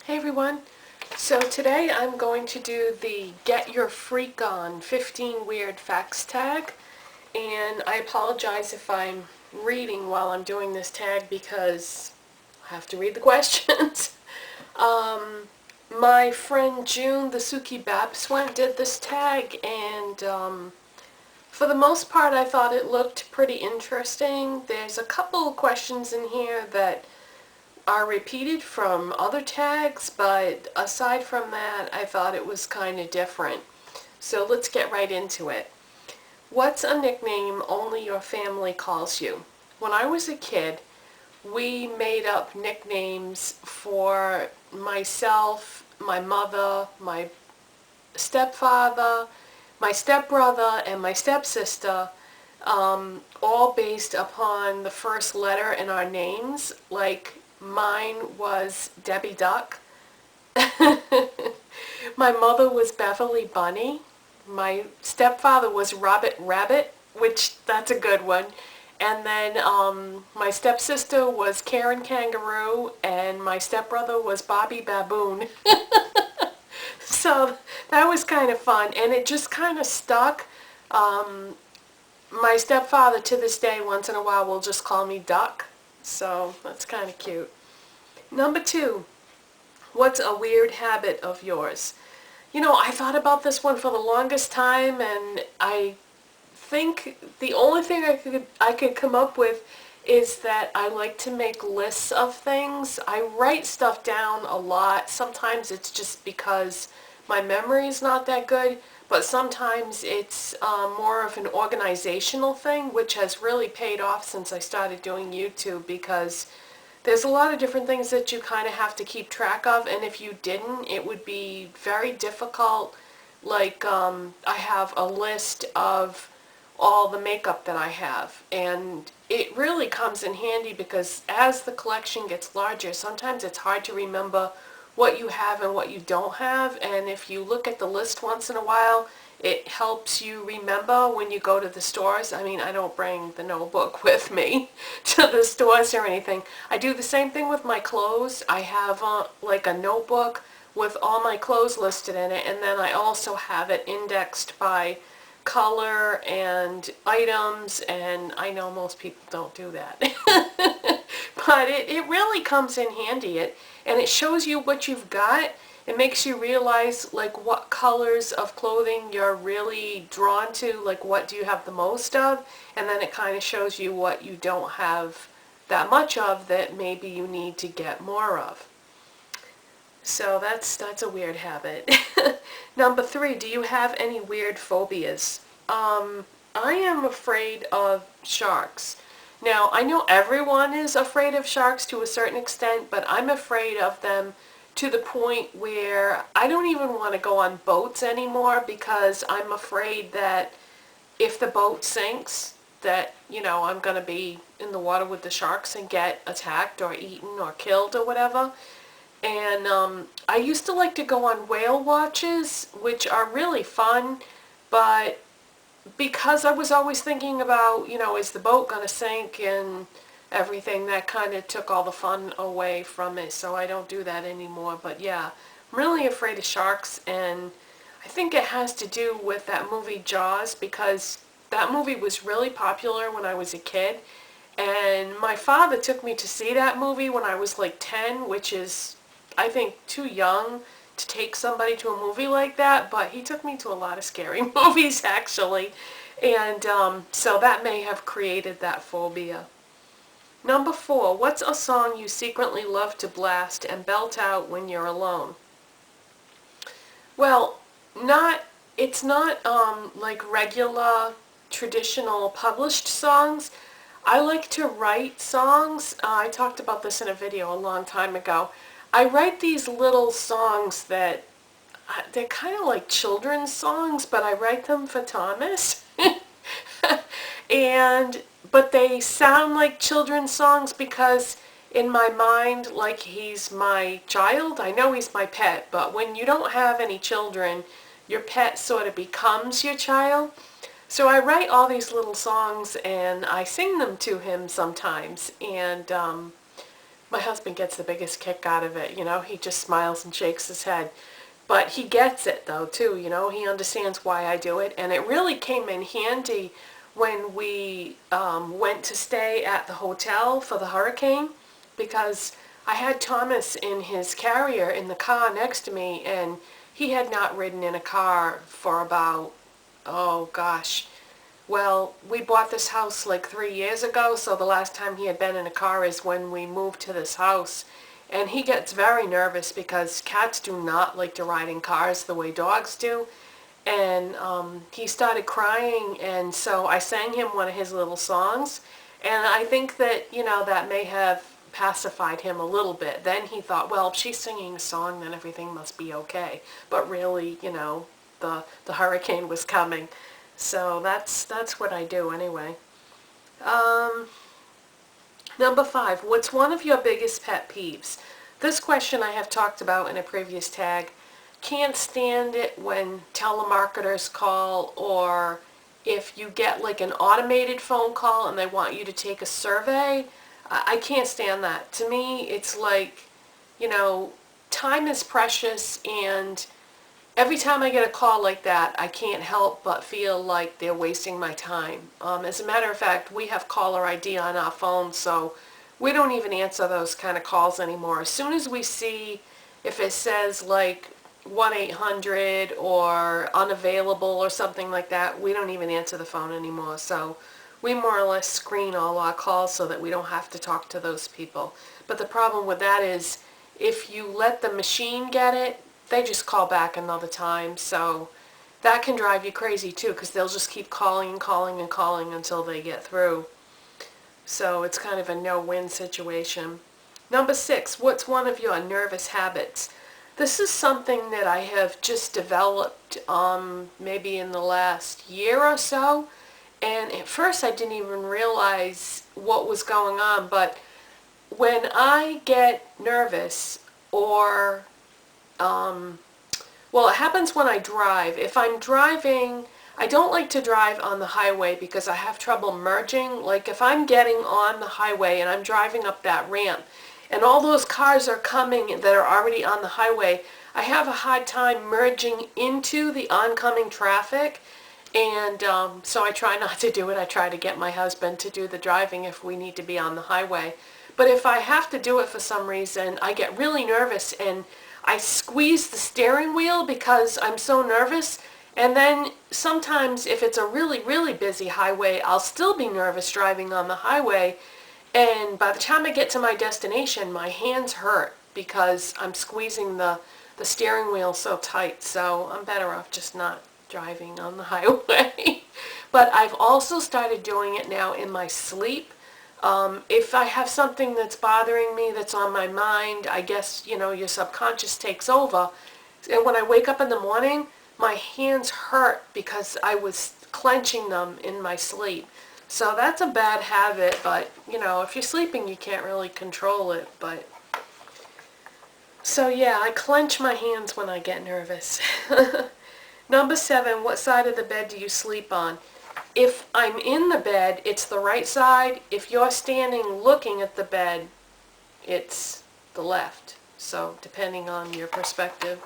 Hey everyone, so today I'm going to do the Get Your Freak On 15 Weird Facts tag, and I apologize if I'm reading while I'm doing this tag because I have to read the questions. My friend June, the Suki Babswent, did this tag, and for the most part I thought it looked pretty interesting. There's a couple of questions in here that are repeated from other tags, but aside from that, I thought it was kind of different. So let's get right into it. What's a nickname only your family calls you? When I was a kid, we made up nicknames for myself, my mother, my stepfather, my stepbrother, and my stepsister, all based upon the first letter in our names. Like mine was Debbie Duck. My mother was Beverly Bunny. My stepfather was Rabbit Rabbit, which that's a good one. And then my stepsister was Karen Kangaroo, and my stepbrother was Bobby Baboon. So that was kind of fun, and it just kind of stuck. My stepfather to this day, once in a while, will just call me Duck. So that's kind of cute. Number 2, what's a weird habit of yours? You know, I thought about this one for the longest time, and I think the only thing I could come up with is that I like to make lists of things. I write stuff down a lot. Sometimes it's just because my memory is not that good, but sometimes it's more of an organizational thing, which has really paid off since I started doing YouTube, because there's a lot of different things that you kind of have to keep track of, and if you didn't, it would be very difficult. Like, I have a list of all the makeup that I have, and it really comes in handy because as the collection gets larger, sometimes it's hard to remember what you have and what you don't have, and if you look at the list once in a while, it helps you remember when you go to the stores. I mean, I don't bring the notebook with me to the stores or anything. I do the same thing with my clothes. I have like a notebook with all my clothes listed in it, and then I also have it indexed by color and items, and I know most people don't do that. But it really comes in handy, and it shows you what you've got. It makes you realize like what colors of clothing you're really drawn to, like what do you have the most of, and then it kind of shows you what you don't have that much of that maybe you need to get more of. So that's a weird habit. Number 3, do you have any weird phobias? I am afraid of sharks. Now, I know everyone is afraid of sharks to a certain extent, but I'm afraid of them to the point where I don't even want to go on boats anymore because I'm afraid that if the boat sinks, that, you know, I'm going to be in the water with the sharks and get attacked or eaten or killed or whatever. And I used to like to go on whale watches, which are really fun, but because I was always thinking about, you know, is the boat going to sink and everything, that kind of took all the fun away from it, so I don't do that anymore. But yeah, I'm really afraid of sharks, and I think it has to do with that movie Jaws, because that movie was really popular when I was a kid, and my father took me to see that movie when I was like 10, which is, I think, too young to take somebody to a movie like that, but he took me to a lot of scary movies actually, and so that may have created that phobia. Number 4, what's a song you secretly love to blast and belt out when you're alone? Well, it's not like regular traditional published songs. I like to write songs. I talked about this in a video a long time ago. I write these little songs that they're kind of like children's songs, but I write them for Thomas. But they sound like children's songs because in my mind, like, he's my child. I know he's my pet, but when you don't have any children, your pet sort of becomes your child. So I write all these little songs and I sing them to him sometimes, and My husband gets the biggest kick out of it, you know, he just smiles and shakes his head. But he gets it though too, you know, he understands why I do it, and it really came in handy when we went to stay at the hotel for the hurricane, because I had Thomas in his carrier in the car next to me, and he had not ridden in a car for about, oh gosh, well, we bought this house like 3 years ago, so the last time he had been in a car is when we moved to this house. And he gets very nervous because cats do not like to ride in cars the way dogs do. And he started crying, and so I sang him one of his little songs. And I think that, you know, that may have pacified him a little bit. Then he thought, well, if she's singing a song, then everything must be okay. But really, you know, the hurricane was coming. So that's what I do anyway. Number 5, what's one of your biggest pet peeves? This question I have talked about in a previous tag. Can't stand it when telemarketers call, or if you get like an automated phone call and they want you to take a survey. I can't stand that. To me, it's like, you know, time is precious, and every time I get a call like that, I can't help but feel like they're wasting my time. As a matter of fact, we have caller ID on our phone, so we don't even answer those kind of calls anymore. As soon as we see, if it says like 1-800 or unavailable or something like that, we don't even answer the phone anymore. So we more or less screen all our calls so that we don't have to talk to those people. But the problem with that is, if you let the machine get it, they just call back another time. So that can drive you crazy too, because they'll just keep calling and calling and calling until they get through. So it's kind of a no-win situation. Number 6, what's one of your nervous habits? This is something that I have just developed maybe in the last year or so. And at first I didn't even realize what was going on. But when I get nervous, or well, it happens when I drive. If I'm driving, I don't like to drive on the highway because I have trouble merging. Like if I'm getting on the highway and I'm driving up that ramp and all those cars are coming that are already on the highway, I have a hard time merging into the oncoming traffic. And so I try not to do it. I try to get my husband to do the driving if we need to be on the highway. But if I have to do it for some reason, I get really nervous and I squeeze the steering wheel because I'm so nervous. And then sometimes if it's a really, really busy highway, I'll still be nervous driving on the highway. And by the time I get to my destination, my hands hurt because I'm squeezing the steering wheel so tight. So I'm better off just not driving on the highway. But I've also started doing it now in my sleep. If I have something that's bothering me, that's on my mind, I guess, you know, your subconscious takes over. And when I wake up in the morning, my hands hurt because I was clenching them in my sleep. So that's a bad habit, but, you know, if you're sleeping, you can't really control it. But so, yeah, I clench my hands when I get nervous. Number 7, what side of the bed do you sleep on? If I'm in the bed, it's the right side. If you're standing looking at the bed, it's the left. So depending on your perspective.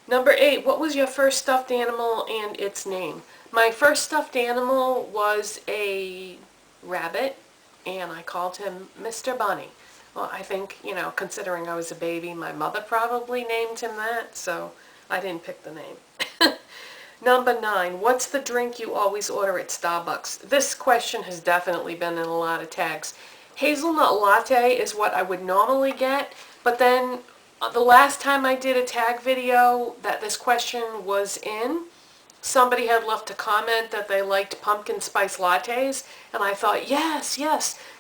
Number 8, what was your first stuffed animal and its name? My first stuffed animal was a rabbit, and I called him Mr. Bunny. Well, I think, you know, considering I was a baby, my mother probably named him that, so I didn't pick the name. Number 9, what's the drink you always order at Starbucks? This question has definitely been in a lot of tags. Hazelnut latte is what I would normally get, but then the last time I did a tag video that this question was in, somebody had left a comment that they liked pumpkin spice lattes, and I thought, yes,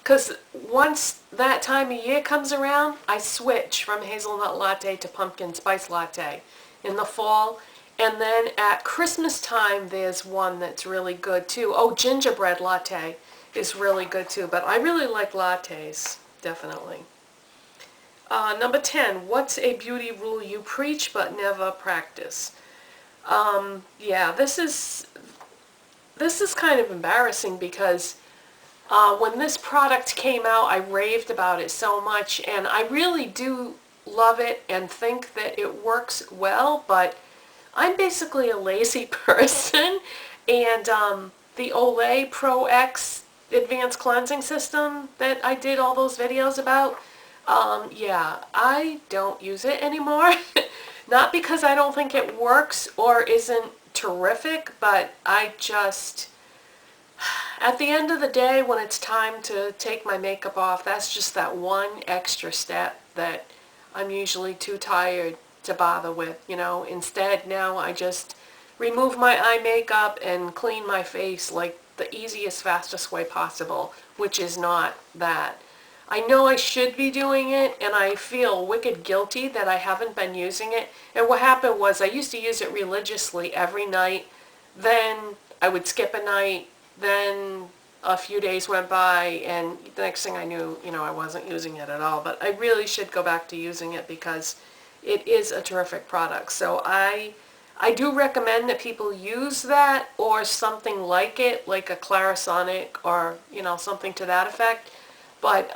because once that time of year comes around, I switch from hazelnut latte to pumpkin spice latte in the fall. And then at Christmas time, there's one that's really good too. Oh, gingerbread latte is really good too, but I really like lattes, definitely. Number 10, what's a beauty rule you preach but never practice? Yeah, this is kind of embarrassing because When this product came out, I raved about it so much, and I really do love it and think that it works well, but I'm basically a lazy person, and the Olay Pro X Advanced Cleansing System that I did all those videos about, yeah, I don't use it anymore. Not because I don't think it works or isn't terrific, but I just, at the end of the day, when it's time to take my makeup off, that's just that one extra step that I'm usually too tired to bother with, you know. Instead, now I just remove my eye makeup and clean my face like the easiest, fastest way possible, which is not that. I know I should be doing it, and I feel wicked guilty that I haven't been using it. And what happened was I used to use it religiously every night. Then I would skip a night. Then a few days went by, and the next thing I knew, you know, I wasn't using it at all. But I really should go back to using it because it is a terrific product. So I do recommend that people use that or something like it, like a Clarisonic or, you know, something to that effect. But,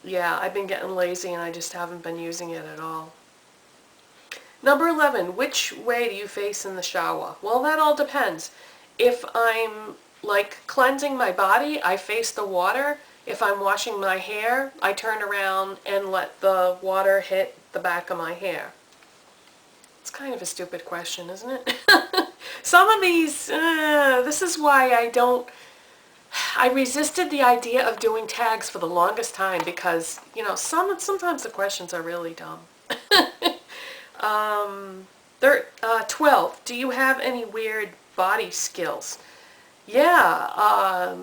yeah, I've been getting lazy and I just haven't been using it at all. Number 11, which way do you face in the shower? Well, that all depends. If I'm, like, cleansing my body, I face the water. If I'm washing my hair, I turn around and let the water hit the back of my hair. It's kind of a stupid question, isn't it? Some of these, this is why I resisted the idea of doing tags for the longest time because, you know, sometimes the questions are really dumb. 12, do you have any weird body skills? Yeah,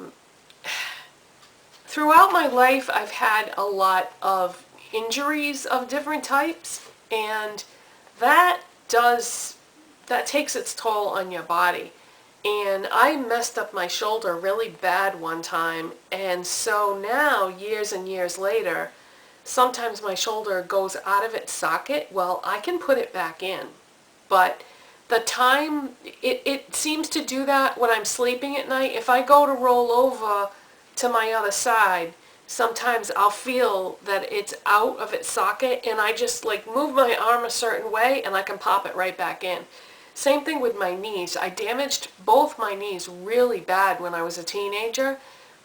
throughout my life I've had a lot of injuries of different types, and that takes its toll on your body. And I messed up my shoulder really bad one time, and so now, years and years later, sometimes my shoulder goes out of its socket. Well, I can put it back in, but the time, it seems to do that when I'm sleeping at night. If I go to roll over to my other side, sometimes I'll feel that it's out of its socket, and I just like move my arm a certain way and I can pop it right back in. Same thing with my knees. I damaged both my knees really bad when I was a teenager.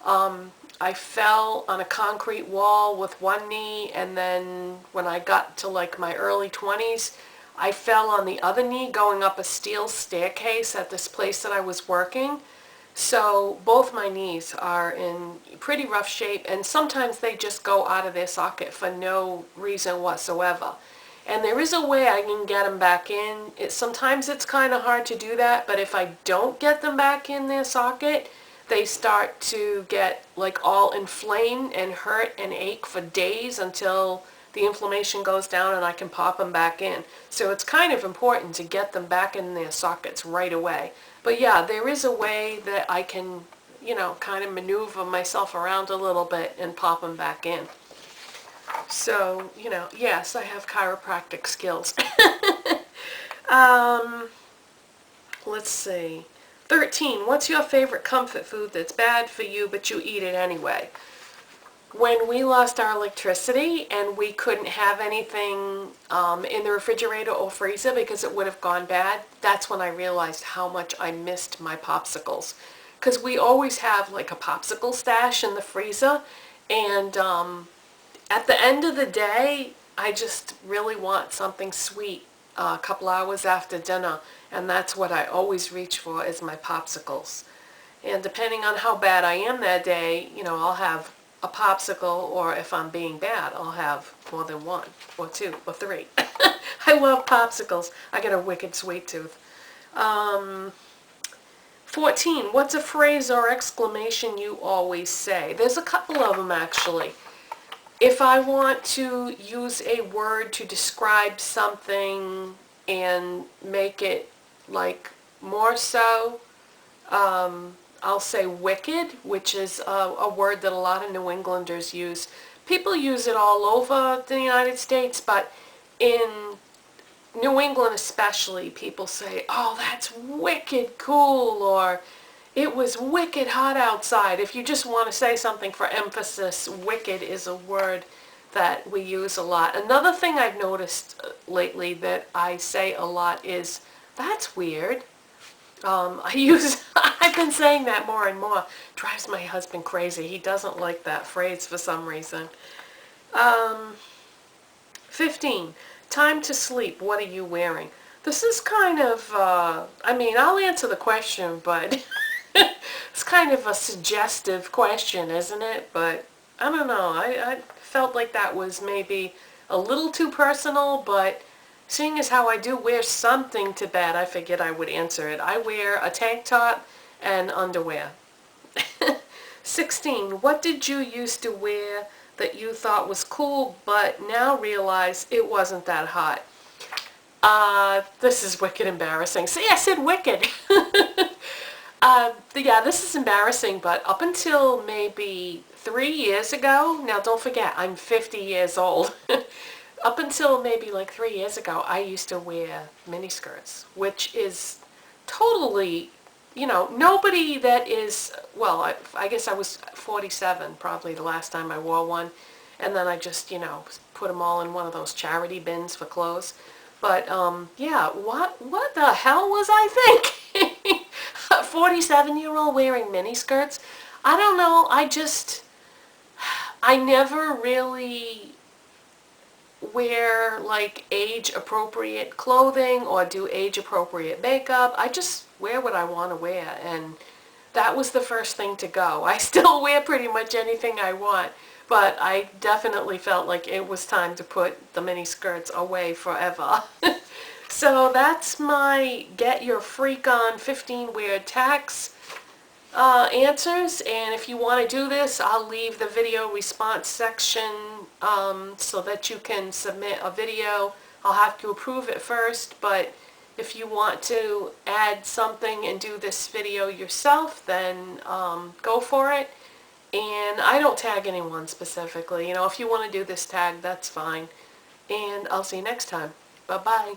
I fell on a concrete wall with one knee, and then when I got to like my early 20s, I fell on the other knee going up a steel staircase at this place that I was working. So both my knees are in pretty rough shape, and sometimes they just go out of their socket for no reason whatsoever. And there is a way I can get them back in. Sometimes it's kind of hard to do that, but if I don't get them back in their socket, they start to get like all inflamed and hurt and ache for days until the inflammation goes down and I can pop them back in. So it's kind of important to get them back in their sockets right away. But yeah, there is a way that I can, you know, kind of maneuver myself around a little bit and pop them back in. So, you know, yes, I have chiropractic skills. Let's see. 13, what's your favorite comfort food that's bad for you but you eat it anyway? When we lost our electricity and we couldn't have anything in the refrigerator or freezer because it would have gone bad, that's when I realized how much I missed my popsicles. Because we always have like a popsicle stash in the freezer, and at the end of the day, I just really want something sweet a couple hours after dinner, and that's what I always reach for is my popsicles. And depending on how bad I am that day, you know, I'll have a popsicle, or if I'm being bad, I'll have more than one, or two, or three. I love popsicles. I get a wicked sweet tooth. 14, what's a phrase or exclamation you always say? There's a couple of them actually. If I want to use a word to describe something and make it like more so, I'll say wicked, which is a word that a lot of New Englanders use. People use it all over the United States, but in New England especially, people say, oh, that's wicked cool, or It was wicked hot outside. If you just want to say something for emphasis, wicked is a word that we use a lot. Another thing I've noticed lately that I say a lot is, that's weird. I've been saying that more and more. Drives my husband crazy. He doesn't like that phrase for some reason. 15. Time to sleep. What are you wearing? This is kind of, I mean, I'll answer the question, but it's kind of a suggestive question, isn't it? But I don't know. I felt like that was maybe a little too personal, but seeing as how I do wear something to bed, I figured I would answer it. I wear a tank top and underwear. 16. What did you used to wear that you thought was cool, but now realize it wasn't that hot? This is wicked embarrassing. See, I said wicked. Yeah, this is embarrassing, but up until maybe 3 years ago, now don't forget, I'm 50 years old. Up until maybe like 3 years ago, I used to wear miniskirts, which is totally, you know, nobody that is, well, I guess I was 47 probably the last time I wore one, and then I just, you know, put them all in one of those charity bins for clothes. But, yeah, what the hell was I thinking? A 47-year-old wearing miniskirts? I don't know, I never really wear like age-appropriate clothing or do age-appropriate makeup. I just wear what I want to wear, and that was the first thing to go. I still wear pretty much anything I want, but I definitely felt like it was time to put the mini skirts away forever. So that's my Get Your Freak On 15 Weird Tags answers, and if you want to do this, I'll leave the video response section so that you can submit a video. I'll have to approve it first, but if you want to add something and do this video yourself, then go for it. And I don't tag anyone specifically. You know, if you want to do this tag, that's fine. And I'll see you next time. Bye-bye.